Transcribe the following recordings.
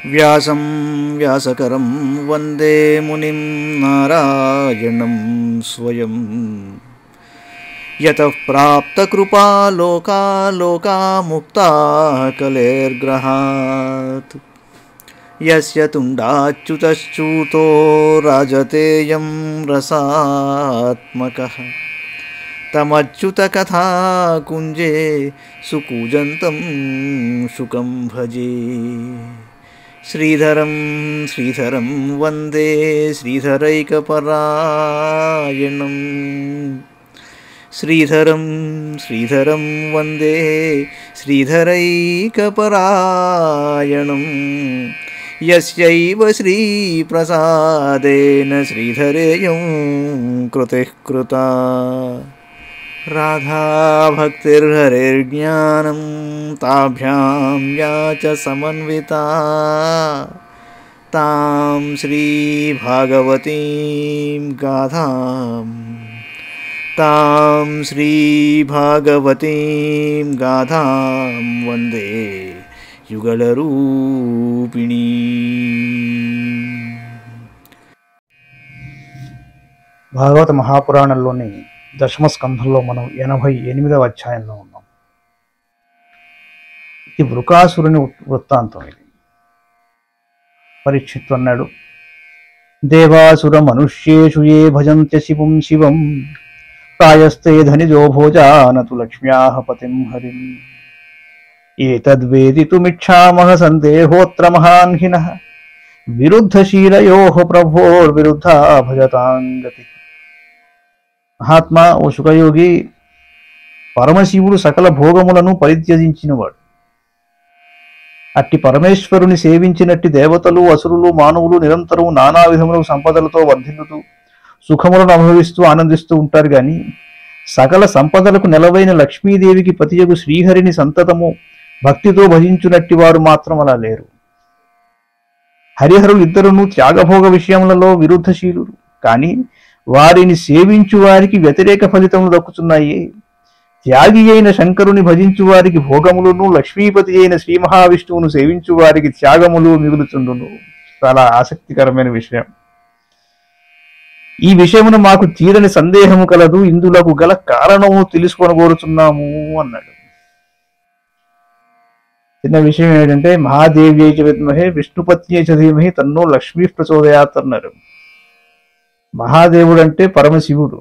వ్యాసం వ్యాసకరం వందే మునిం నారాయణం స్వయం యతః ప్రాప్తకృపా లోకా ముక్తా కలేర్గ్రహాత్ యస్య తుండాచ్యుతశ్చ్యుతో రాజతేయం రసాత్మకః తమచ్యుతకథా కుంజే సుకూజంతం శుకం భజే. శ్రీధరం శ్రీధరం వందే శ్రీధరైకపరాయణం. శ్రీధరం శ్రీధరం వందే శ్రీధరైకపరాయణం. యస్యైవ శ్రీప్రసాదేన శ్రీధరేయం కృతిః కృతా. రాధా భక్తిర్హరిర్జ్ఞానం తాభ్యాం యా చ సమన్వితా తాం శ్రీ భాగవతీం గాథాం వందే యుగళరూపిణీ. భాగవత మహాపురాణంలోని దశమ స్కంధంలో మనం 88వ అధ్యాయంలో ఉన్నాం. ఇది వృకాసురుని వృత్తాంతం. ఇది పరీక్షిత్తు అన్నాడు, దేవాసుర మనుష్యేషు ఏ భజంత్య శివం శివం ప్రాయస్తే ధనిజో భోజానతు లక్ష్మ్యాః పతిం హరిం. ఏతద్వేదితుమిచ్ఛామః సందేహోత్ర మహాన్హినః విరుద్ధశీలయోః ప్రభోర్విరుద్ధా భజతాం గతి. మహాత్మా, ఓ శుకయోగి, పరమశివుడు సకల భోగములను పరిత్యజించినవాడు. అట్టి పరమేశ్వరుని సేవించినట్టి దేవతలు, అసురులు, మానవులు నిరంతరం నానా విధముల సంపదలతో వర్ధిల్లుతూ సుఖములను అనుభవిస్తూ ఆనందిస్తూ ఉంటారు. గాని సకల సంపదలకు నెలవైన లక్ష్మీదేవికి పతియగు శ్రీహరిని సంతతము భక్తితో భజించునట్టి వారు మాత్రం అలా లేరు. హరిహరులు ఇద్దరును త్యాగభోగ విషయములలో విరుద్ధశీలురు. కానీ వారిని సేవించు వారికి వ్యతిరేక ఫలితములు దక్కుతున్నాయి. త్యాగి అయిన శంకరుని భజించు వారికి భోగములను, లక్ష్మీపతి అయిన శ్రీ మహావిష్ణువును సేవించు వారికి త్యాగములు మిగులుచుండును. చాలా ఆసక్తికరమైన విషయం. ఈ విషయమును మాకు తీరని సందేహము కలదు, ఇందులకు గల కారణము తెలుసుకొనగోరుచున్నాము అన్నాడు. చిన్న విషయం ఏంటంటే, మహాదేవి చ విద్మహే విష్ణుపత్ని చ ధీమహి తన్నో లక్ష్మీ ప్రచోదయాత్ అన్నారు. మహాదేవుడు అంటే పరమశివుడు.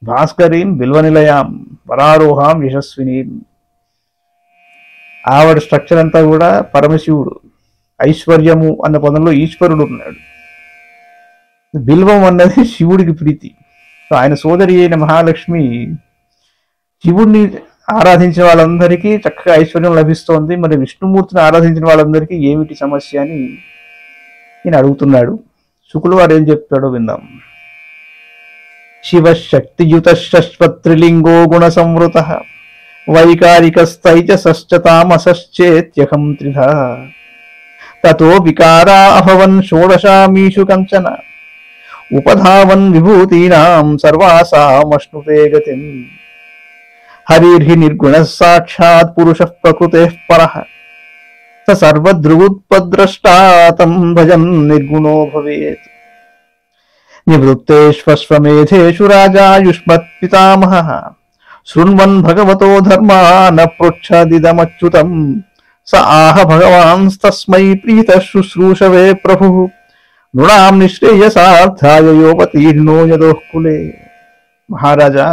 భాస్కరీం బిల్వనిలయాం పరారోహాం యశస్వినీం. ఆవిడ స్ట్రక్చర్ అంతా కూడా పరమశివుడు. ఐశ్వర్యము అన్న పదంలో ఈశ్వరుడు ఉన్నాడు. బిల్వం అన్నది శివుడికి ప్రీతి. ఆయన సోదరి అయిన మహాలక్ష్మి శివుడిని ఆరాధించిన వాళ్ళందరికీ చక్కగా ఐశ్వర్యం లభిస్తోంది. మరి విష్ణుమూర్తిని ఆరాధించిన వాళ్ళందరికీ ఏమిటి సమస్య అని నేను అడుగుతున్నాడు. శుకులు వారు ఏం చెప్తాడో విందాం. శివశక్తియుత శశ్వత్రిలింగో గుణ సంవృత వైకారికస్తైచ సశ్చతామసశ్చేత్యహం త్రిధా తతో వికారా అభవన్ షోడశామీషు కంచన ఉపధావన్ విభూతీనాం సర్వాసామశ్నుతే గతిం. హరిర్హి నిర్గుణ సాక్షాత్ పురుషః ప్రకృతేః పరః స సర్వద్రువుత్పద్రష్టా తం భజన్ నిర్గుణో భవేత్. నివృత్తేష్వశ్వమేధేషు రాజాయుష్మత్ పితామహః శృణ్వన్ భగవతో ధర్మాన్ పృచ్ఛదిదమచ్యుతం స ఆహ భగవాన్స్తస్మై ప్రీతః శుశ్రూషవే ప్రభుః నృణాం నిశ్రేయసార్థాయ యోపతీర్ణో యదోఃకులే. మహారాజా,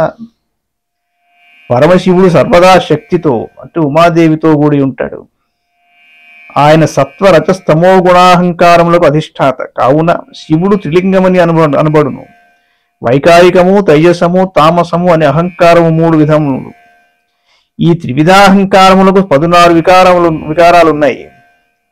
పరమశివుడు సర్వదా శక్తితో అంటే ఉమాదేవితో కూడి ఉంటాడు. ఆయన సత్వ రజస్తమో గుణాహంకారములకు అధిష్టాత కావున శివుడు త్రిలింగమని అనబడును. వైకారికము, తైజసము, తామసము అనే అహంకారము 3 విధములు. ఈ త్రివిధాహంకారములకు 14 వికారాలున్నాయి.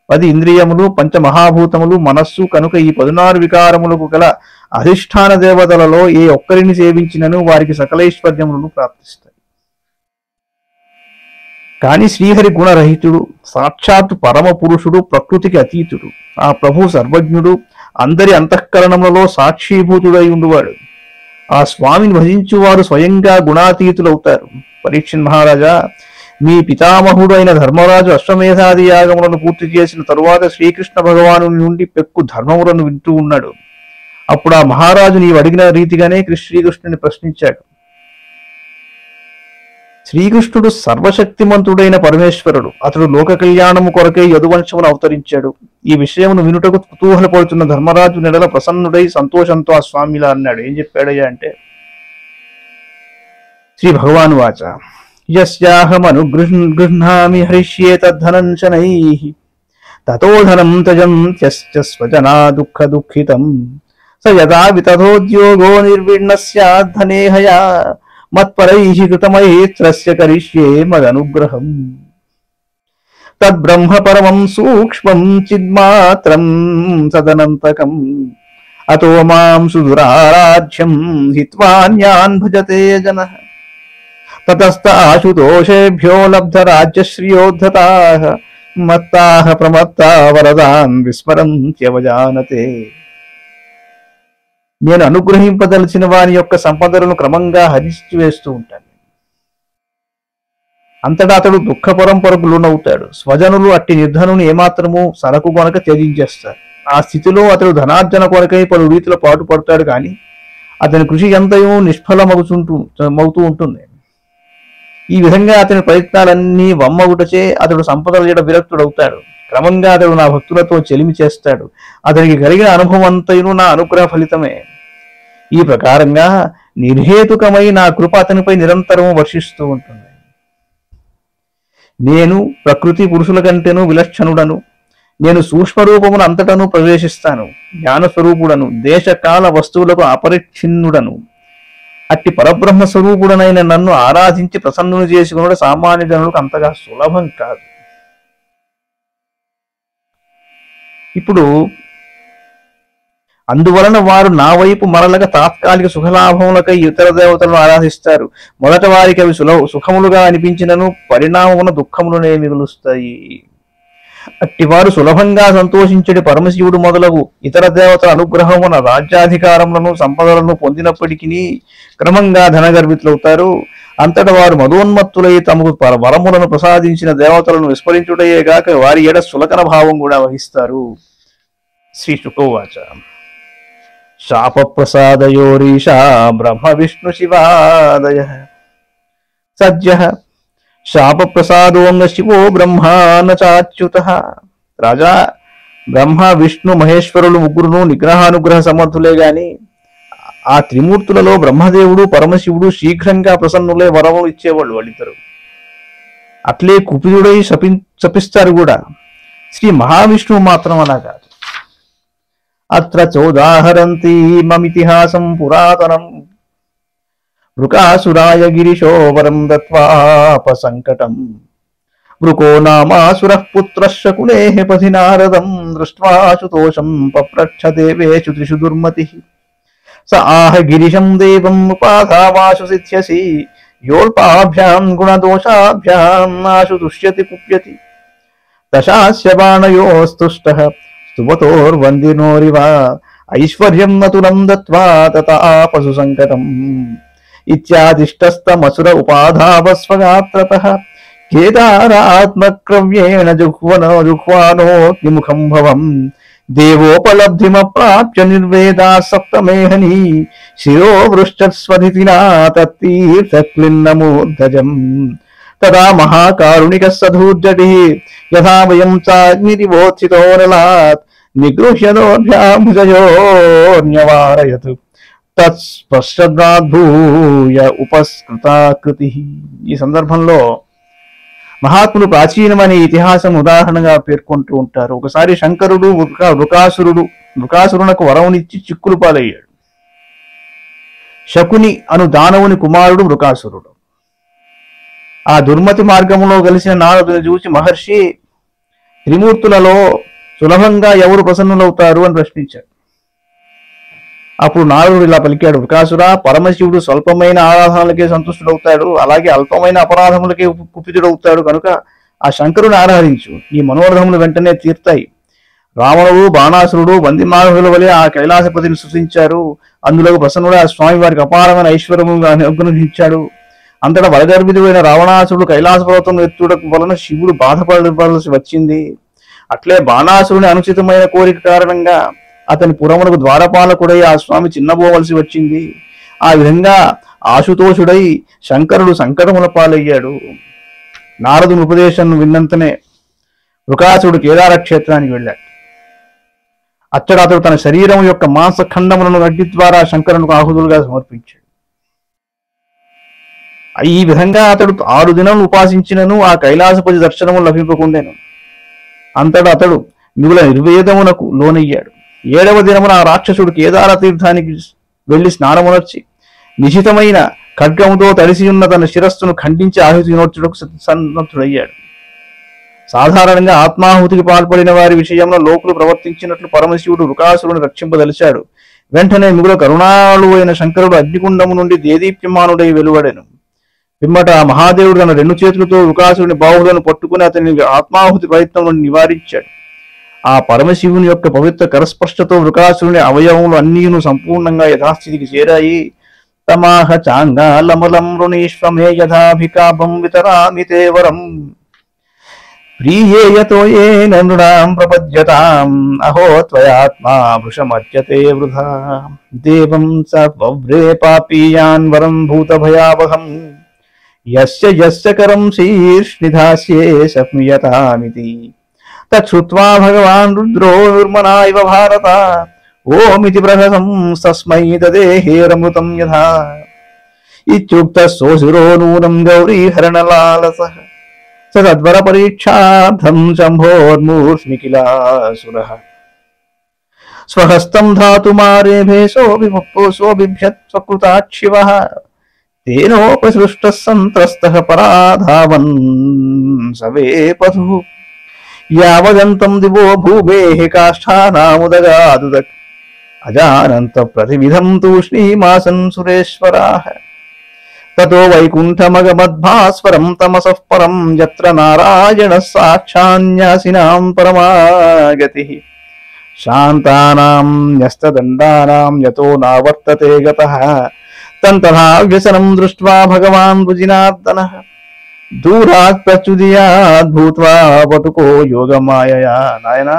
10 ఇంద్రియములు, పంచమహాభూతములు, మనస్సు. కనుక ఈ 14 వికారములకు గల అధిష్టాన దేవతలలో ఏ ఒక్కరిని సేవించినను వారికి సకలైశ్వర్యములను ప్రాప్తిస్తాయి. కాని శ్రీహరి గుణరహితుడు, సాక్షాత్తు పరమ పురుషుడు, ప్రకృతికి అతీతుడు. ఆ ప్రభు సర్వజ్ఞుడు, అందరి అంతఃకరణములలో సాక్షీభూతుడై ఉండువాడు. ఆ స్వామిని భజించువారు స్వయంగా గుణాతీతులవుతారు. పరీక్షిత్ మహారాజా, మీ పితామహుడు అయిన ధర్మరాజు అశ్వమేధాది యాగములను పూర్తి చేసిన తరువాత శ్రీకృష్ణ భగవాను నుండి పెక్కు ధర్మములను వింటూ ఉన్నాడు. అప్పుడు ఆ మహారాజు నీవు అడిగిన రీతిగానే శ్రీకృష్ణుని ప్రశ్నించాడు. శ్రీకృష్ణుడు సర్వశక్తిమంతుడైన పరమేశ్వరుడు. అతడు లోక కళ్యాణము కొరకై యదువంశమును అవతరించాడు. ఈ విషయమును వినుటకు కుతూహలపడుతున్న ధర్మరాజు నెడల ప్రసన్నుడై సంతోషంతో ఆ స్వామిలా అన్నాడు. ఏం చెప్పాడయ్యా అంటే, శ్రీ భగవాను వాచ యస్యాహమనుగృహ్ణామి హరిష్యే తద్ధనం శనైః తతో ధనం త్యజంత్యశ్చ స్వజనా దుఃఖ దుఃఖితం స యదా వితథోద్యోగో నిర్విణ్ణ స్యాద్ ధనేహయా మత్పరైః కృతమైత్రస్య కరిష్యే మదనుగ్రహం తద్బ్రహ్మ పరమం సూక్ష్మం చిన్మాత్రం సదనంతకం అతో మాం సుదురారాధ్యం హిత్వాన్యాన్ భజతే జనః తతస్థ ఆశుతోషేభ్యో లబ్ధ రాజ్యశ్రియోద్ధతాః మత్తాః ప్రమత్తా వరదాన్ విస్మరంత్యవజానతే. నేను అనుగ్రహింపదలిచిన వారి యొక్క సంపదలను క్రమంగా హరించి వేస్తూ ఉంటాను. అంతటా అతడు దుఃఖ పరంపరకు లోనవుతాడు. స్వజనులు అట్టి నిర్ధనుని ఏమాత్రము సరకు కొనక త్యజించేస్తారు. ఆ స్థితిలో అతడు ధనార్జన కొరకై పలు రీతిలో పాటుపడతాడు, కానీ అతని కృషి ఎంతయో నిష్ఫలమవుతూ ఉంటుంది. ఈ విధంగా అతని ప్రయత్నాలన్నీ వమ్మగుటచే అతడు సంపదల ఎడ విరక్తుడవుతాడు. క్రమంగా అతడు నా భక్తులతో చెలిమి చేస్తాడు. అతనికి కలిగిన అనుభవం అంతయును నా అనుగ్రహ ఫలితమే. ఈ ప్రకారంగా నిర్హేతుకమై నా కృప అతనిపై నిరంతరము వర్షిస్తూ ఉంటుంది. నేను ప్రకృతి పురుషుల కంటేను విలక్షణుడను. నేను సూక్ష్మరూపమును అంతటను ప్రవేశిస్తాను. జ్ఞానస్వరూపుడను, దేశకాల వస్తువులకు అపరిచ్ఛిన్నుడను. అట్టి పరబ్రహ్మ స్వరూపుడనైన నన్ను ఆరాధించి ప్రసన్నుని చేసుకున్నాడు సామాన్య జనులకు అంతగా సులభం కాదు. ఇప్పుడు అందువలన వారు నా వైపు మరలక తాత్కాలిక సుఖలాభములకై ఇతర దేవతలను ఆరాధిస్తారు. మొదట వారికి అవి సుఖములుగా అనిపించినను పరిణామమున దుఃఖములనే మిగులుస్తాయి. అట్టివారు సులభంగా సంతోషించడి పరమశివుడు మొదలగు ఇతర దేవతల అనుగ్రహమున రాజ్యాధికారములను సంపదలను పొందినప్పటికీ క్రమంగా ధనగర్భితులవుతారు. అంతట వారు మదోన్మత్తులై తమకు వరములను ప్రసాదించిన దేవతలను విస్మరించుటయే గాక వారి ఎడ సులకన భావం కూడా వహిస్తారు. శ్రీ శుకోవాచ శాప ప్రసాదయోరీషా బ్రహ్మ విష్ణు శివాదయ సజ్జ శాప ప్రసాదోంగ శివో బ్రహ్మాన చాచ్యుతః. రాజా, బ్రహ్మ విష్ణు మహేశ్వరులు ముగ్గురును నిగ్రహానుగ్రహ సమర్థులే గాని ఆ త్రిమూర్తులలో బ్రహ్మదేవుడు పరమశివుడు శీఘ్రంగా ప్రసన్నులే వరములు ఇచ్చేవాళ్ళు వాళ్ళిద్దరు. అట్లే కుపితుడై శపిస్తారు కూడా. శ్రీ మహావిష్ణువు మాత్రం అలా కాదు. అత్ర చోదాహరంతి మమితిహాసం పురాతనం వృకాసురాయ గిరిశో వరం దత్వాపసంకటం వృకో నామాసురః పుత్రః శకునేః పథి నారదం దృష్ట్వాశుతోషం పప్రచ్ఛ దేవేషు త్రిషు దుర్మతిః స ఆహ గిరిశం దేవం ఉపాధావాశు సిద్ధ్యసి యోల్పాభ్యాం గుణదోషాభ్యాం నాశు దుష్యతి కుప్యతి దశాస్య బాణయోస్తుష్టః స్తువతోర్వందినోరివ ఐశ్వర్యం నతులం దత్వా తతాపసు సంకటం ఇత్యాదిష్టస్తమసుర ఉపాధావస్వగాత్రతః కేదారాత్మక్రవ్యేణ జుహ్వానోగ్నిముఖం భవం దేవోపలబ్ధిమప్రాప్య నిర్వేదా సప్తమేహని శిరో వృష్టస్వధితినా తత్తీర్థక్లిన్నమూర్ధజం తదా మహాకారుణిక సధూర్జటి యథా వయం చాగ్నిరివోత్సితో నలాత్ నిగృహ్యదోభ్యాభుజయోర్న్యవారయతు తత్స్పశ్చాద్భూయ ఉపస్కృతాకృతి. ఈ సందర్భంలో మహాత్ములు ప్రాచీనమనే ఇతిహాసం ఉదాహరణగా పేర్కొంటూ ఉంటారు. ఒకసారి శంకరుడు వృకాసురునకు వరమునిచ్చి చిక్కులు పాలయ్యాడు. శకుని అను దానవుని కుమారుడు వృకాసురుడు. ఆ దుర్మతి మార్గంలో కలిసిన నారదుని చూసి మహర్షి త్రిమూర్తులలో సులభంగా ఎవరు ప్రసన్నులవుతారు అని ప్రశ్నించాడు. అప్పుడు నారదుడు ఇలా పలికాడు, వృకాసురా, పరమశివుడు స్వల్పమైన ఆరాధనలకే సంతుష్టుడవుతాడు, అలాగే అల్పమైన అపరాధములకే కుపితుడవుతాడు. కనుక ఆ శంకరుని ఆరాధించు, ఈ మనోరథములు వెంటనే తీర్తాయి. రావణుడు బాణాసురుడు బందిమానుల వలె ఆ కైలాసపతిని సృష్టించారు. అందులో ప్రసన్నుడు ఆ స్వామి వారికి అపారమైన ఐశ్వర్యముగా అనుగ్రహించాడు. అంతటా వరగర్భితుడైన రావణాసురుడు కైలాస పర్వతం ఎత్తుటకు వలన శివుడు బాధపడవలసి వచ్చింది. అట్లే బాణాసురుని అనుచితమైన కోరిక కారణంగా అతని పురమునకు ద్వారపాలకుడై ఆ స్వామి చిన్నబోవలసి వచ్చింది. ఆ విధంగా ఆశుతోషుడై శంకరుడు సంకటముల పాలయ్యాడు. నారదుని ఉపదేశం విన్నంతనే వృకాసురుడు కేదార క్షేత్రానికి వెళ్ళాడు. అచ్చట అతడు తన శరీరం యొక్క మాంసఖండములను అగ్ని ద్వారా శంకరునికి ఆహుతులుగా సమర్పించాడు. ఈ విధంగా అతడు 6 దినములు ఉపాసించినను ఆ కైలాసపతి దర్శనము లభింపకుండెను. అంతటా అతడు మిగుల నిర్వేదమునకు లోనయ్యాడు. 7వ దినమున ఆ రాక్షసుడు కేదార తీర్థానికి వెళ్లి స్నానమునర్చి నిశితమైన ఖడ్గముతో తడిసి ఉన్న తన శిరస్సును ఖండించి ఆహుతి నోర్చుటకు సన్నద్ధుడయ్యాడు. సాధారణంగా ఆత్మాహుతికి పాల్పడిన వారి విషయంలో లోకులు ప్రవర్తించినట్లు పరమశివుడు వృకాసురుని రక్షింపదలిచాడు. వెంటనే మిగుల కరుణాళు అయిన శంకరుడు అగ్నికుండము నుండి దేదీప్యమానుడై వెలువడెను. పిమ్మట ఆ మహాదేవుడు తన 2 చేతులతో వృకాసురుని బాహువులను పట్టుకుని అతని ఆత్మాహుతి ప్రయత్నం నుండి నివారించాడు. ఆ పరమశివుని యొక్క పవిత్ర కరస్పర్శతో వృకాసురుని అవయవములు అన్నీను సంపూర్ణంగా యథాస్థితికి చేరాయి. తమాహ చాంగాలమలం రుణీష్వమే యథాభికాపం వితరామి తే వరం ప్రీయేయతో ఏన నృణాం ప్రపద్యతాం అహో త్వయాత్మా వృషమర్చ్యతే వృధా దేవం స వవ్రే పాపీయాన్ వరం భూతభయావహం యస్య యస్య కరం శీర్ష్నిధాస్యే సప్మియతామితి తచ్చుత్వా భగవాన్ రుద్రో నిర్మనా ఇవ భారత ఓమితి ప్రహసం తస్మై తదేహేరమృతం యథా ఇత్యుక్త సోసురో నూనం గౌరీహరణలాలసః స తద్వర పరీక్షార్థం శంభోర్మూర్ష్మి కిలాసురః స్వహస్తం ధాతుమారేభే సోబిభ్యత్ స్వకృతాక్షివః తేనోపసృష్టః సంత్రస్తః పరాధావన్ సవేపథుః యావదంతం దివో భూమేః కాష్ఠానాముదగాదుదక్ అజానంత ప్రతివిధం తూష్ణీమాసన్ సురేశ్వరాః తతో వైకుంఠమగమద్భాస్వరం తమసః పరం యత్ర నారాయణః సాక్షాన్యాసినాం పరమాగతిః శాంతానాం న్యస్తదండానాం యతో నావర్తతే గతః తం తథా వ్యసనం దృష్ట్వా భగవాన్ రుజినార్దనః దూరాత్ ప్రచుదియాద్ భూత్వా పటుకో యోగమాయయా. నాయనా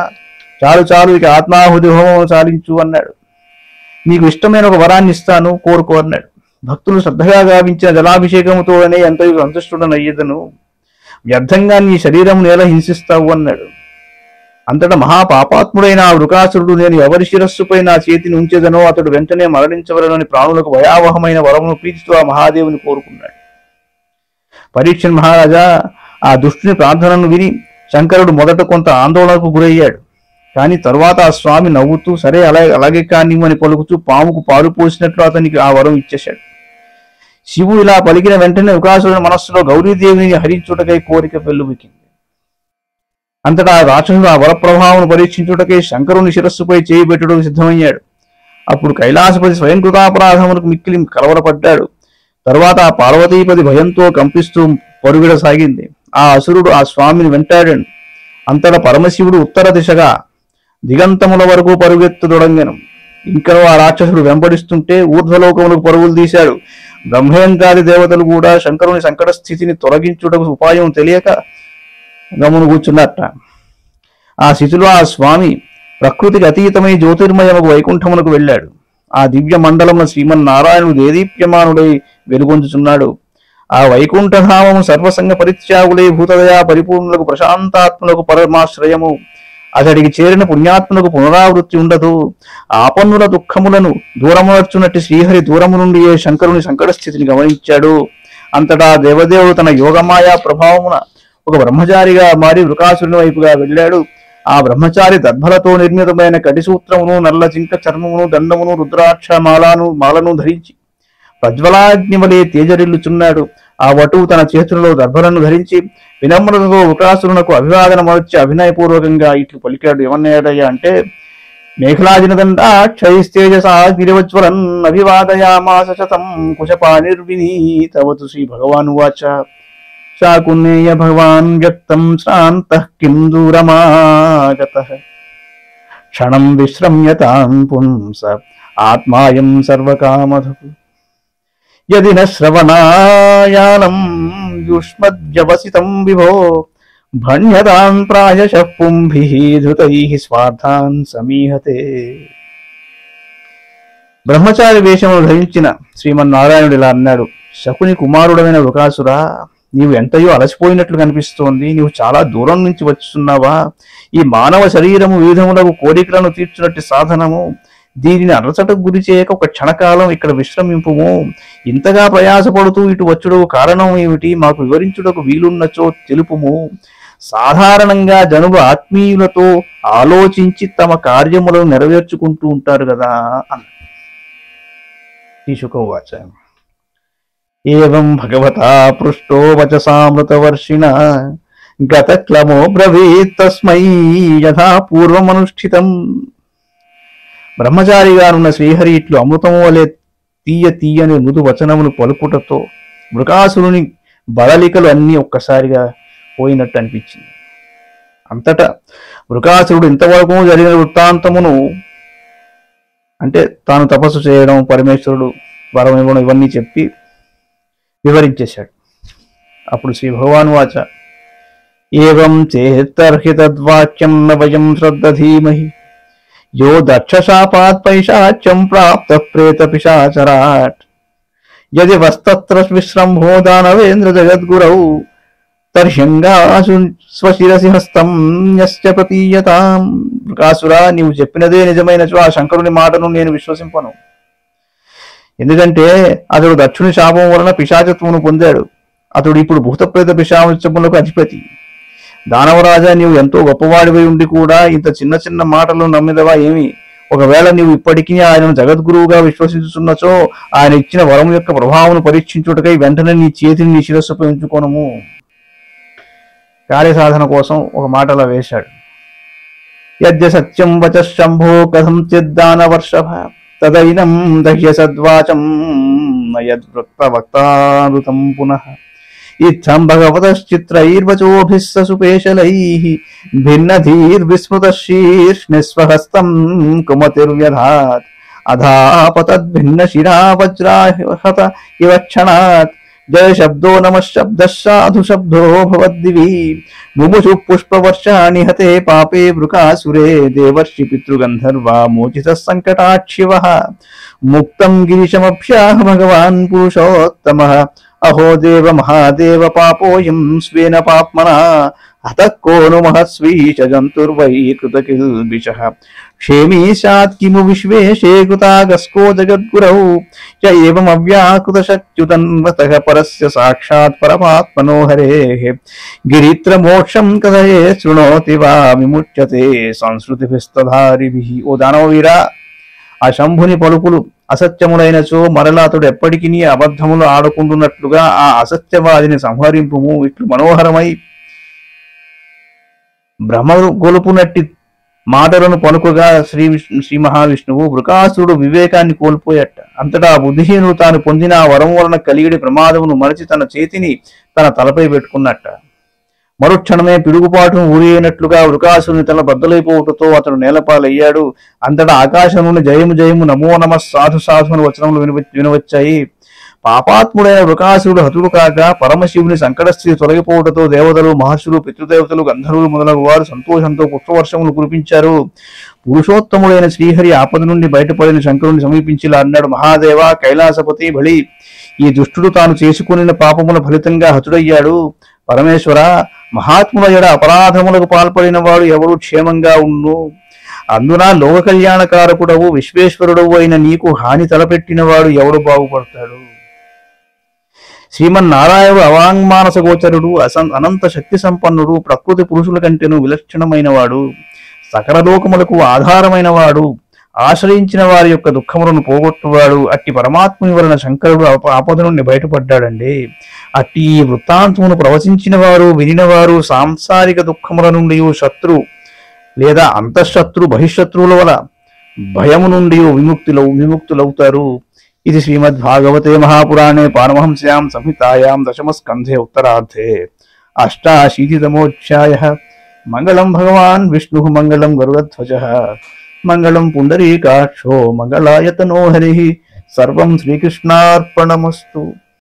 చాలు చాలు, ఇక ఆత్మాహుతి హోమం చాలించు అన్నాడు. నీకు ఇష్టమైన ఒక వరాన్ని ఇస్తాను, కోరుకో అన్నాడు. భక్తులు శ్రద్ధగా గావించిన జలాభిషేకముతోనే ఎంతో సంతుష్టుడనయ్యేదను, వ్యర్థంగా నీ శరీరం నేల హింసిస్తావు అన్నాడు. అంతటా మహాపాపాత్ముడైన ఆ వృకాసురుడు, నేను ఎవరి శిరస్సుపై నా చేతిని ఉంచేదనో అతడు వెంటనే మరణించవలనని ప్రాణులకు భయావహమైన వరమును ప్రీతితో ఆ మహాదేవుని కోరుకున్నాడు. పరీక్షణ్ మహారాజా ఆ దుష్టుని ప్రార్థనను విని శంకరుడు మొదట కొంత ఆందోళనకు గురయ్యాడు. కానీ తరువాత ఆ స్వామి నవ్వుతూ సరే అలాగే కానివ్వని పలుకుతూ పాముకు పాలు పోసినట్లు అతనికి ఆ వరం ఇచ్చేశాడు. శివుడు ఇలా పలికిన వెంటనే వృకాసురుని మనస్సులో గౌరీదేవిని హరించుటకై కోరిక పెల్లుబికింది. అంతటా ఆ రాక్షసుడు ఆ వరప్రభావం పరీక్షించుటకై శంకరుని శిరస్సుపై చేయి పెట్టుటకు సిద్ధమయ్యాడు. అప్పుడు కైలాసపతి స్వయంకృతాపరాధములకు మిక్కిలి కలవరపడ్డాడు. తరువాత ఆ పార్వతీపతి భయంతో కంపిస్తూ పరుగిడసాగింది. ఆ అసురుడు ఆ స్వామిని వెంటాడాడు. అంతటా పరమశివుడు ఉత్తర దిశగా దిగంతముల వరకు పరుగెత్తదొడంగెను. ఇంకనూ ఆ రాక్షసుడు వెంబడిస్తుంటే ఊర్ధ్వలోకములకు పరుగులు తీశాడు. బ్రహ్మేంద్రాది దేవతలు కూడా శంకరుని సంకట స్థితిని తొలగించుటకు ఉపాయం తెలియక గమను కూర్చున్నట్ట. ఆ స్థితిలో ఆ స్వామి ప్రకృతికి అతీతమై జ్యోతిర్మయముకు వైకుంఠమునకు వెళ్ళాడు. ఆ దివ్య మండలమున శ్రీమన్నారాయణుడు దేదీప్యమానుడై వెలుగొందుచున్నాడు. ఆ వైకుంఠధామము సర్వసంగ పరిత్యాగులై భూతదయా పరిపూర్ణులకు ప్రశాంతాత్మలకు పరమాశ్రయము. అతడికి చేరిన పుణ్యాత్మలకు పునరావృత్తి ఉండదు. ఆపన్నుల దుఃఖములను దూరమర్చున్నట్టు శ్రీహరి దూరము నుండి ఏ శంకరుని సంకట స్థితిని గమనించాడు. అంతటా దేవదేవుడు తన యోగమాయా ప్రభావమున ఒక బ్రహ్మచారిగా మారి వృకాసురుని వైపుగా వెళ్ళాడు. ఆ బ్రహ్మచారి దర్భలతో నిర్మితమైన కటిసూత్రమును, నల్ల జింక చర్మమును, దండమును, రుద్రాక్ష మాలను ధరించి ప్రజ్వలాగ్ని వలె తేజరిల్లుచున్నాడు. ఆ వటువు తన చేతులలో దర్భలను ధరించి వినమ్రతతో వృకాసురునకు అభివాదనమర్చి అభినయపూర్వకంగా ఇట్లు పలికాడు. ఏమన్నాడయ్యా అంటే, మేఖలాజినదండాక్షైస్తేజసాగ్నిరవజ్వలన్ అభివాదయామాస శతం కుశపానిర్వినీతవతు శ్రీ భగవానువాచ శాకున్నేయ భగవాన్ వ్యక్తం శ్రాంతః కిం దూరమాగతః క్షణం విశ్రమ్యతాం పుంస ఆత్మాయం సర్వకామధు. యది న శ్రవణాయానం యుష్మద్వ్యవసితం విభో భణ్యతాన్ ప్రాయశః పుంభిః ధృతైః స్వార్థాన్ సమీహతే. బ్రహ్మచారి వేషమును ధరించిన శ్రీమన్నారాయణుడు ఇలా అన్నాడు: శకుని కుమారుడమైన వృకాసురా, నీవు ఎంతయో అలసిపోయినట్లు కనిపిస్తోంది. నీవు చాలా దూరం నుంచి వచ్చున్నావా? ఈ మానవ శరీరము వివిధములకు కోరికలను తీర్చునట్టు సాధనము. దీనిని అలసటకు గురి చేయక ఒక క్షణకాలం ఇక్కడ విశ్రమింపుము. ఇంతగా ప్రయాసపడుతూ ఇటు వచ్చుడు కారణం ఏమిటి? మాకు వివరించుటకు వీలున్నచో తెలుపుము. సాధారణంగా జనులు ఆత్మీయులతో ఆలోచించి తమ కార్యములను నెరవేర్చుకుంటూ ఉంటారు కదా అన్న. శుకవాచ ఏవం భగవతా పృష్టో వచసామృతవర్షిణ గతక్లమో బ్రవీత్ తస్మై యథా పూర్వమనుష్ఠితం. బ్రహ్మచారిగానున్న శ్రీహరి ఇట్లు అమృతము వలె తీయని మృదు వచనములు పలుకుటతో వృకాసురుని బడలికలు అన్నీ ఒక్కసారిగా పోయినట్టు అనిపించింది. అంతటా వృకాసురుడు ఇంతవరకు జరిగిన వృత్తాంతమును, అంటే తాను తపస్సు చేయడం, పరమేశ్వరుడు వరం ఇవ్వడం, ఇవన్నీ చెప్పి వివరించేశాడు. అప్పుడు శ్రీ భగవాన్ వాచ ఏవం చేత్తర్హి తద్వాక్యం న వయం శ్రద్ధధీమహి యో దక్షశాపాత్ పైశాచ్యం ప్రాప్త ప్రేత పిశాచరాట్ యది వస్తత్ర విశ్రంభో దానవేంద్ర జగద్గురౌ తర్హ్యంగాసు స్వశిరసి హస్తం యస్య ప్రతీయతాం. వృకాసురా, నీవు చెప్పినదే నిజమైనచో ఆ శంకరుని మాటను నేను విశ్వసింపను. ఎందుకంటే అతడు దక్షుని శాపం వలన పిశాచత్వమును పొందాడు. అతడు ఇప్పుడు భూతప్రేత పిశాచములకు అధిపతి. దానవరాజా, నీవు ఎంతో గొప్పవాడివై ఉండి కూడా ఇంత చిన్న చిన్న మాటలను నమ్మిదవా ఏమి? ఒకవేళ నీవు ఇప్పటికీ ఆయనను జగద్గురువుగా విశ్వసించుతున్నచో ఆయన ఇచ్చిన వరం యొక్క ప్రభావం పరీక్షించుటకై వెంటనే నీ చేతిని నీ శిరస్సుపై ఉంచుకోనము. కార్యసాధన కోసం ఒక మాటలా వేశాడు. యద్య సత్యం వచ శంభో కథం చిద్దానవర్షభ తదైనం దహ్య సద్వాచం నయద్వక్తవక్తామృతం పునః ఇత్థం భగవతశ్చిత్రైర్వచోభిः సుపేశలైః భిన్నధీర్విస్మృతశీర్ష్ణిస్వహస్తం కుమతిర్వ్యధాత్ అధాపతద్భిన్న శిరా వజ్రాహత ఇవ క్షణాత్ జయ శబ్దో నమః శబ్దః సాధు శబ్దో భవద్దివి ముముషు పుష్పవర్షాణి హతే పాపే వృకాసురే దేవర్షి పితృగంధర్వా మోచితః సంకటాక్షివః ముక్తం గిరిశమభ్యాహ భగవాన్ పురుషోత్తమః అహో దేవ మహాదేవ పాపోయం స్వేన పాప్మనా హతః కోను మహస్వీశ జంతుర్వై కృతకిల్బిషః క్షేమీ స్యాత్ కిము విశ్వేశే కృతాగస్కో జగద్గురౌ య ఏవం అవ్యాకృత శక్త్యుతన్వతః పరస్య సాక్షాత్ పరమాత్మనో హరేః గిరిత్ర మోక్షం కథయే శృణోతి వా విముచ్యతే సంస్కృతిభిస్తధారిభిః. ఓ దానవవీరా, ఆ శంభుని పలుకులు అసత్యములైనచో మరలా అతడు ఎప్పటికీ అబద్ధములు ఆడుకుంటున్నట్లుగా ఆ అసత్యవాదిని సంహరింపుము. ఇట్లు మనోహరమై బ్రహ్మ గొలుపునట్టి మాటలను పలుకుగా శ్రీ మహావిష్ణువు వృకాసురుడు వివేకాన్ని కోల్పోయట. అంతటా బుద్ధిహీనుడు తాను పొందిన ఆ వరం వలన కలిగిడి ప్రమాదమును మరచి తన చేతిని తన తలపై పెట్టుకున్నట్ట. మరుక్షణమే పిడుగుపాటును ఊరి అయినట్లుగా వృకాసురుని తల బద్దలైపోవటంతో అతడు నేలపాలయ్యాడు. అంతటా ఆకాశం నుండి జయము జయము నమో నమ సాధు సాధు అని వచనములు వినవచ్చాయి. పాపాత్ముడైన వృకాసురుడు హతుడు కాక పరమశివుని సంకటస్థితి తొలగిపోవటంతో దేవతలు, మహర్షులు, పితృదేవతలు, గంధర్వులు మొదలగు వారు సంతోషంతో పుష్పవర్షములు కురిపించారు. పురుషోత్తముడైన శ్రీహరి ఆపద నుండి బయటపడిన శంకరుని సమీపించిలా అన్నాడు: మహాదేవ, కైలాసపతి బలి, ఈ దుష్టుడు తాను చేసుకుని పాపముల ఫలితంగా హతుడయ్యాడు. పరమేశ్వర, మహాత్ముల ఎడ అపరాధములకు పాల్పడిన వాడు ఎవరు క్షేమంగా ఉండు. అందున లోక కళ్యాణకారకుడవు విశ్వేశ్వరుడవు అయిన నీకు హాని తలపెట్టిన వాడు ఎవడు బాగుపడతాడు? శ్రీమన్నారాయణుడు అవాంగ్మానస గోచరుడు, అనంత శక్తి సంపన్నుడు, ప్రకృతి పురుషుల కంటేను విలక్షణమైన వాడు, సకల లోకములకు ఆధారమైన వాడు, ఆశ్రయించిన వారి యొక్క దుఃఖములను పోగొట్టువాడు. అట్టి పరమాత్ముని వలన శంకరుడు ఆపద నుండి బయటపడ్డాడండి. అట్టి ఈ వృత్తాంతమును ప్రవచించిన వారు, వినినవారు సాంసారిక దుఃఖముల నుండి శత్రు లేదా అంతఃశత్రు బహిశత్రువుల వల్ల భయము నుండి విముక్తులవుతారు. ఇది శ్రీమద్భాగవతే మహాపురాణే పారమహంస్యాం సంహితాయాం దశమస్కంధే ఉత్తరార్ధే అష్టాశీతితమోధ్యాయః. మంగళం భగవాన్ విష్ణుః మంగళం గరుడధ్వజః మంగళం పుండరీకాక్షో మంగళాయతనో హరిః సర్వం శ్రీకృష్ణార్పణమస్తు.